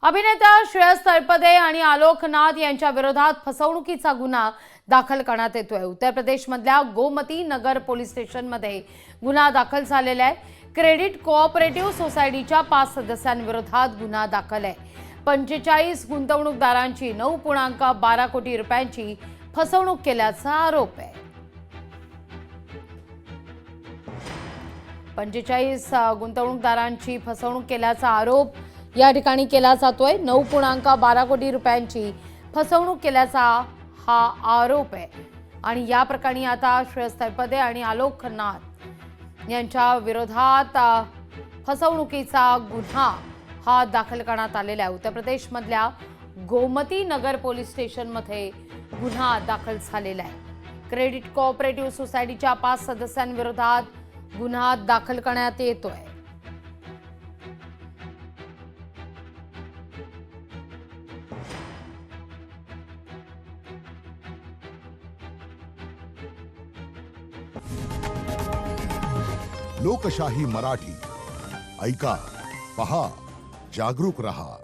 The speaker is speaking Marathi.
अभिनेता श्रेयस तळपदे आणि आलोक नाथ यांच्या विरोधात फसवणुकीचा गुन्हा दाखल करण्यात येतोय। उत्तर प्रदेशमधल्या गोमती नगर पोलीस स्टेशनमध्ये गुन्हा दाखल झालेला आहे। क्रेडिट कोऑपरेटिव्ह सोसायटीच्या 5 सदस्यांविरोधात गुन्हा दाखल आहे। 45 गुंतवणूकदारांची 9.12 कोटी रुपयांची फसवणूक केल्याचा आरोप आहे। 45 गुंतवणूकदारांची फसवणूक केल्याचा आरोप या ठिकाणी केला जातोय। 9.12 कोटी रुपयांची फसवणूक केल्याचा हा आरोप आहे आणि या प्रकरणी आता श्रेयस तळपदे आणि आलोक नाथ यांच्या विरोधात फसवणुकीचा गुन्हा हा दाखल करण्यात आलेला आहे। उत्तर प्रदेशमधल्या गोमती नगर पोलीस स्टेशनमध्ये गुन्हा दाखल झालेला आहे। क्रेडिट कोऑपरेटिव्ह सोसायटीच्या 5 सदस्यांविरोधात गुन्हा दाखल करण्यात येतोय। लोकशाही मराठी ऐका, पहा, जागरूक रहा।